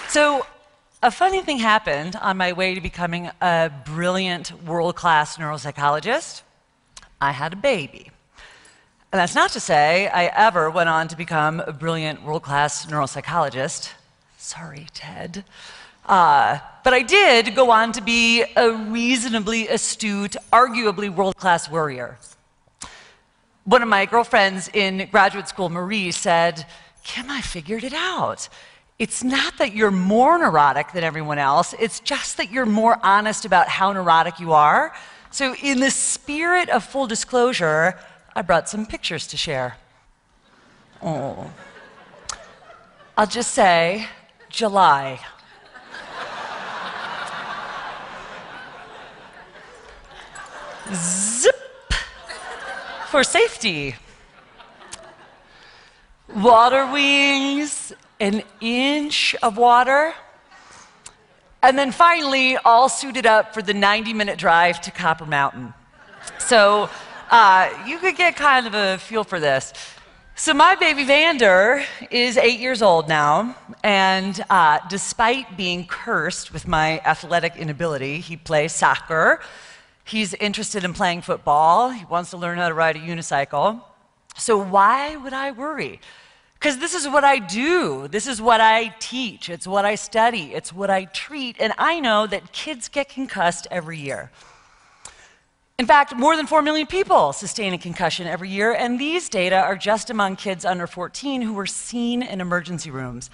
So, a funny thing happened on my way to becoming a brilliant, world-class neuropsychologist. I had a baby. And that's not to say I ever went on to become a brilliant, world-class neuropsychologist. Sorry, Ted. But I did go on to be a reasonably astute, arguably world-class warrior. One of my girlfriends in graduate school, Marie, said, "Kim, I figured it out. It's not that you're more neurotic than everyone else, it's just that you're more honest about how neurotic you are." So in the spirit of full disclosure, I brought some pictures to share. Oh. I'll just say, July. Zip! For safety. Water wings, an inch of water, and then finally all suited up for the 90-minute drive to Copper Mountain. So you could get kind of a feel for this. So my baby Vander is 8 years old now, and despite being cursed with my athletic inability, he plays soccer, he's interested in playing football, he wants to learn how to ride a unicycle. So why would I worry? Because this is what I do, this is what I teach, it's what I study, it's what I treat, and I know that kids get concussed every year. In fact, more than 4 million people sustain a concussion every year, and these data are just among kids under 14 who were seen in emergency rooms.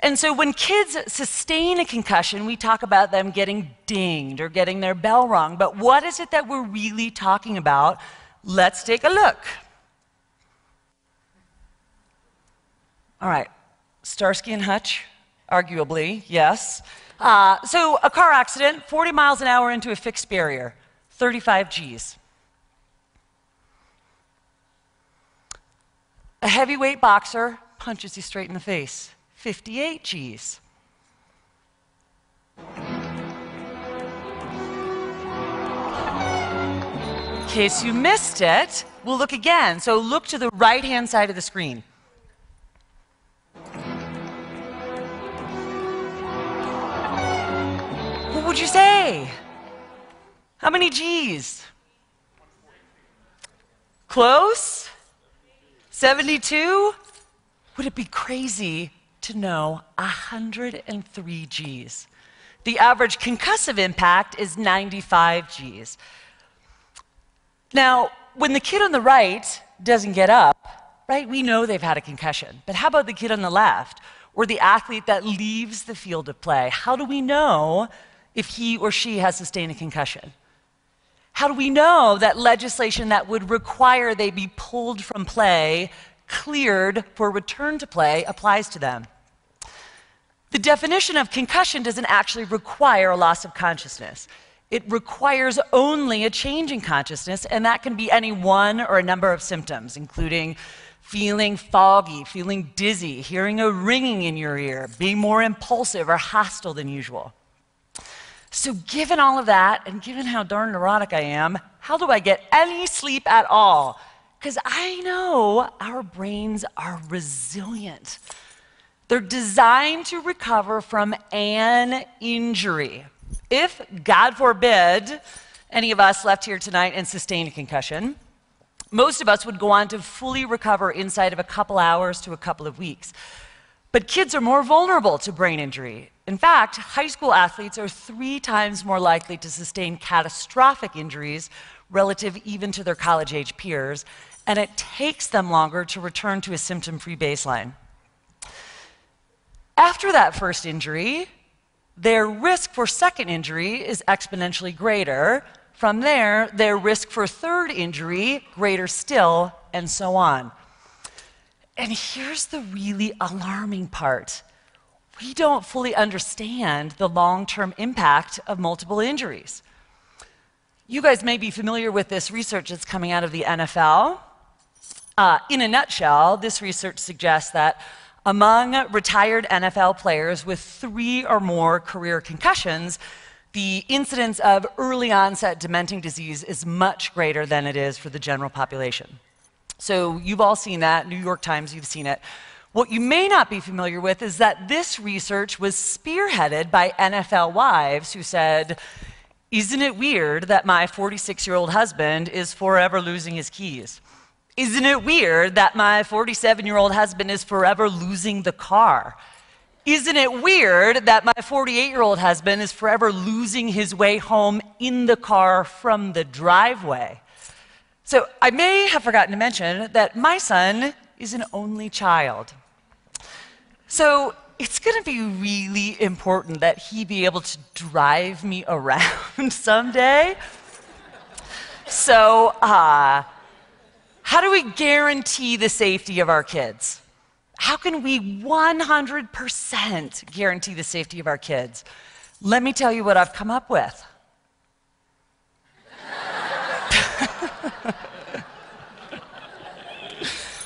And so when kids sustain a concussion, we talk about them getting dinged or getting their bell rung, but what is it that we're really talking about? Let's take a look. All right, Starsky and Hutch, arguably, yes. So a car accident, 40 miles an hour into a fixed barrier, 35 Gs. A heavyweight boxer punches you straight in the face, 58 Gs. In case you missed it, we'll look again. So look to the right-hand side of the screen. What would you say? How many Gs? Close? 72? Would it be crazy to know 103 Gs? The average concussive impact is 95 Gs. Now, when the kid on the right doesn't get up, right, we know they've had a concussion. But how about the kid on the left, or the athlete that leaves the field of play? How do we know if he or she has sustained a concussion? How do we know that legislation that would require they be pulled from play, cleared for return to play, applies to them? The definition of concussion doesn't actually require a loss of consciousness. It requires only a change in consciousness, and that can be any one or a number of symptoms, including feeling foggy, feeling dizzy, hearing a ringing in your ear, being more impulsive or hostile than usual. So given all of that, and given how darn neurotic I am, how do I get any sleep at all? Because I know our brains are resilient. They're designed to recover from an injury. If, God forbid, any of us left here tonight and sustained a concussion, most of us would go on to fully recover inside of a couple hours to a couple of weeks. But kids are more vulnerable to brain injury. In fact, high school athletes are 3 times more likely to sustain catastrophic injuries relative even to their college-age peers, and it takes them longer to return to a symptom-free baseline. After that first injury, their risk for second injury is exponentially greater. From there, their risk for third injury, greater still, and so on. And here's the really alarming part. We don't fully understand the long-term impact of multiple injuries. You guys may be familiar with this research that's coming out of the NFL. In a nutshell, this research suggests that Among retired NFL players with 3 or more career concussions, the incidence of early onset dementing disease is much greater than it is for the general population. So you've all seen that, New York Times, you've seen it. What you may not be familiar with is that this research was spearheaded by NFL wives who said, "Isn't it weird that my 46-year-old husband is forever losing his keys? Isn't it weird that my 47-year-old husband is forever losing the car? Isn't it weird that my 48-year-old husband is forever losing his way home in the car from the driveway?" So I may have forgotten to mention that my son is an only child. So it's going to be really important that he be able to drive me around someday. So, how do we guarantee the safety of our kids? How can we 100% guarantee the safety of our kids? Let me tell you what I've come up with.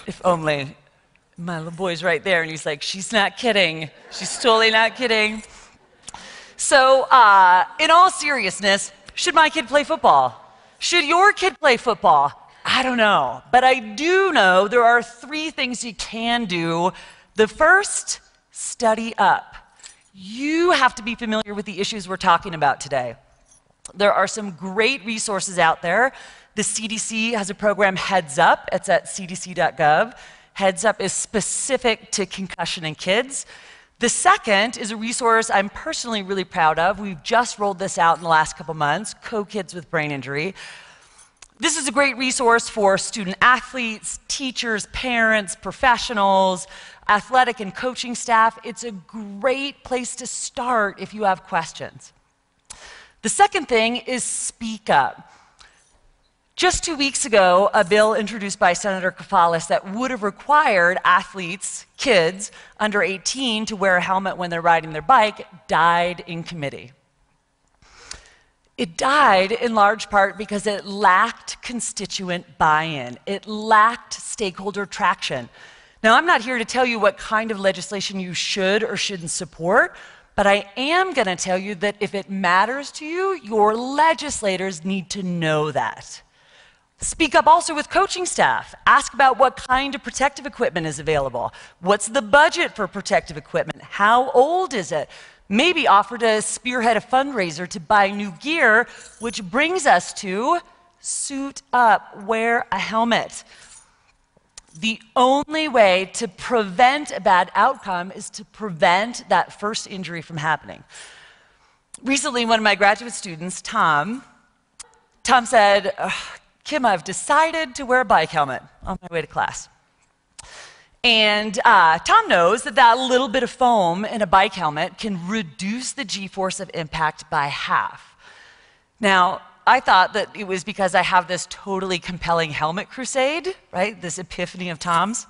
If only my little boy's right there and he's like, "She's not kidding. She's totally not kidding." So, in all seriousness, should my kid play football? Should your kid play football? I don't know, but I do know there are 3 things you can do. The first, study up. You have to be familiar with the issues we're talking about today. There are some great resources out there. The CDC has a program, Heads Up. It's at cdc.gov. Heads Up is specific to concussion in kids. The second is a resource I'm personally really proud of. We've just rolled this out in the last couple months, Co-Kids with Brain Injury. This is a great resource for student athletes, teachers, parents, professionals, athletic and coaching staff. It's a great place to start if you have questions. The second thing is speak up. Just 2 weeks ago, a bill introduced by Senator Kafalis that would have required athletes, kids under 18, to wear a helmet when they're riding their bike died in committee. It died in large part because it lacked constituent buy-in. It lacked stakeholder traction. Now, I'm not here to tell you what kind of legislation you should or shouldn't support, but I am going to tell you that if it matters to you, your legislators need to know that. Speak up also with coaching staff. Ask about what kind of protective equipment is available. What's the budget for protective equipment? How old is it? Maybe offer to spearhead a fundraiser to buy new gear, which brings us to suit up, wear a helmet. The only way to prevent a bad outcome is to prevent that first injury from happening. Recently, one of my graduate students, Tom said, "Kim, I've decided to wear a bike helmet on my way to class." And Tom knows that that little bit of foam in a bike helmet can reduce the G-force of impact by half. Now, I thought that it was because I have this totally compelling helmet crusade, right? This epiphany of Tom's.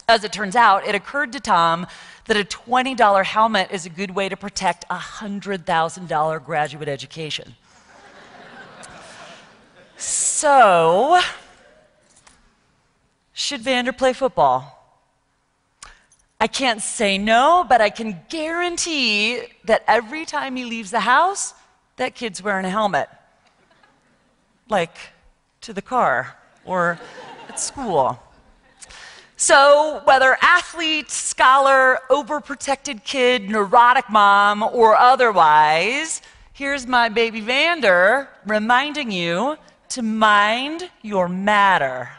As it turns out, it occurred to Tom that a $20 helmet is a good way to protect a $100,000 graduate education. So, should Vander play football? I can't say no, but I can guarantee that every time he leaves the house, that kid's wearing a helmet. Like to the car or at school. So whether athlete, scholar, overprotected kid, neurotic mom, or otherwise, here's my baby Vander reminding you to mind your matter.